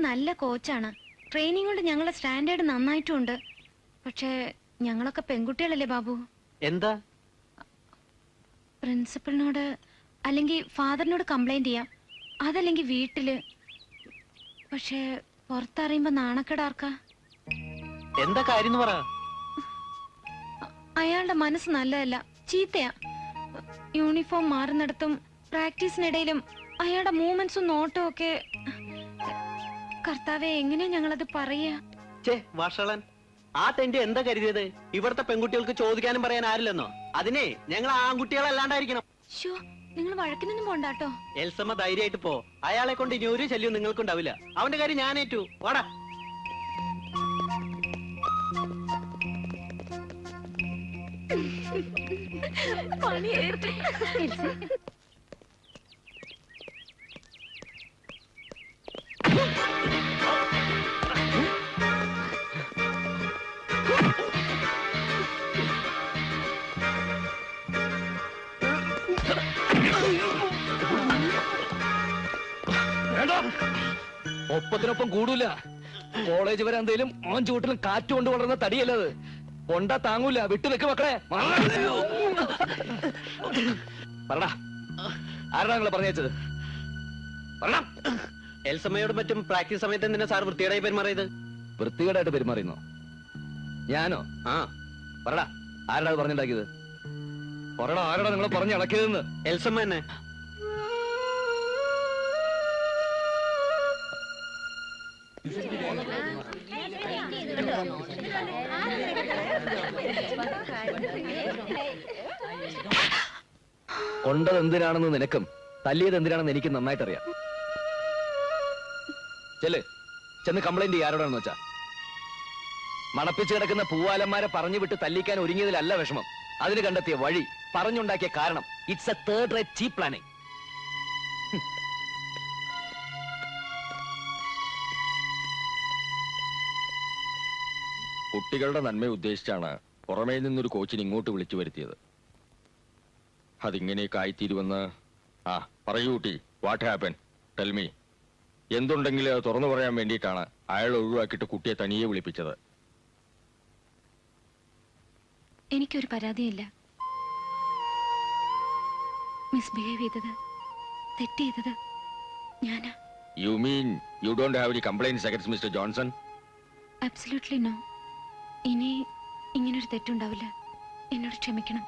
നല്ല കോച്ചാണ്. ട്രെയിനിങ് കൊണ്ട് ഞങ്ങളുടെ സ്റ്റാൻഡേർഡ് നന്നായിട്ടുണ്ട്. പക്ഷേ ഞങ്ങളൊക്കെ പെൺകുട്ടികളല്ലേ ബാബു. എന്താ? പ്രിൻസിപ്പലിനോട് അല്ലെങ്കിൽ ഫാദറിനോട് കംപ്ലൈന്റ് ചെയ്യാം, അതല്ലെങ്കിൽ വീട്ടില്. പക്ഷേ പുറത്തറിയുമ്പോ നാണക്കേടാർക്കാ? എന്താ കാര്യം പറ. അയാളുടെ മനസ്സ് നല്ലതല്ല, ചീത്തയാ. യൂണിഫോം മാറുന്നിടത്തും പ്രാക്ടീസിനിടയിലും അയാളുടെ മൂവ്മെന്റ്സും നോട്ടും ഒക്കെ. കർത്താവെ, എങ്ങനെയാ ഞങ്ങളത് പറയാ? വഷളൻ. ആ തെണ്ടി എന്താ കരുതിയത്? ഇവിടുത്തെ പെൺകുട്ടികൾക്ക് ചോദിക്കാനും പറയാൻ ആരില്ലെന്നോ? അതിനെ ഞങ്ങൾ ആൺകുട്ടികളല്ലാണ്ടായിരിക്കണം. നിങ്ങൾ വഴക്കിനൊന്നും പോണ്ടാട്ടോ. എൽസമ്മ ധൈര്യമായിട്ട് പോ. അയാളെ കൊണ്ട് ഇനി ഒരു ശല്യം നിങ്ങൾക്കുണ്ടാവില്ല. അവന്റെ കാര്യം ഞാൻ ഏറ്റു. വാടാ. ഒപ്പത്തിനൊപ്പം കൂടൂല. കോളേജ് വരെ എന്തേലും ഓൻ ചൂട്ടിലും കാറ്റുകൊണ്ട് വളർന്ന തടിയല്ലത്. കൊണ്ടാ താങ്ങൂല. വിട്ടുവെക്ക് മക്കളെ. പറടാ, ആരാ നിങ്ങളെ പറഞ്ഞത്? പറടാ. എൽസമ്മയോട് മറ്റും പ്രാക്ടീസ് സമയത്ത് എന്തിനാ സാർ വൃത്തികേടായി പെരുമാറിയത്? വൃത്തികേടായിട്ട് പെരുമാറിയെന്നോ? ഞാനോ? ആ, പറടാ, ആരാ അത് പറഞ്ഞുണ്ടാക്കിയത്? പറടാ, ആരാടാ നിങ്ങളെ പറഞ്ഞ് ഇളക്കിയതെന്ന്? എൽസമ്മ തന്നെ. കൊണ്ടത് എന്തിനാണെന്ന് നിനക്കും തല്ലിയത് എന്തിനാണെന്ന് എനിക്ക് നന്നായിട്ടറിയാം. ചെന്ന് കംപ്ലൈന്റ് ചെയ്യാൻ ആരോടാണെന്ന് വെച്ചാ. മണപ്പിച്ച് കിടക്കുന്ന പൂവാലന്മാരെ പറഞ്ഞു വിട്ട് തല്ലിക്കാൻ ഒരുങ്ങിയതിലല്ല വിഷമം. അതിന് കണ്ടെത്തിയ വഴി, പറഞ്ഞുണ്ടാക്കിയ കാരണം. It's A third rate cheap planning. കുട്ടികളുടെ നന്മ ഉദ്ദേശിച്ചാണ് പുറമേ നിന്നൊരു കോച്ചിനെ ഇങ്ങോട്ട് വിളിച്ചു വരുത്തിയത്. അതിങ്ങനെയൊക്കെ ആയിത്തീരുമെന്ന്. ആ പറയൂ കുട്ടി, വാട്ട് ഹാപ്പൻ? Tell me. എന്തുണ്ടെങ്കിലും അത് തുറന്നു പറയാൻ വേണ്ടിയിട്ടാണ് അയാൾ ഒഴിവാക്കിയിട്ട് കുട്ടിയെ തനിയെ വിളിപ്പിച്ചത്. എനിക്കൊരു പരാതിയില്ല. മിസ്ബിഹേവ് ചെയ്തത്, തെറ്റ് ചെയ്തത് ഞാനാ. You mean you don't have any complaints against mister Johnson? Absolutely no. ഇനി ഇങ്ങനൊരു തെറ്റുണ്ടാവില്ല. എന്നോട് ക്ഷമിക്കണം.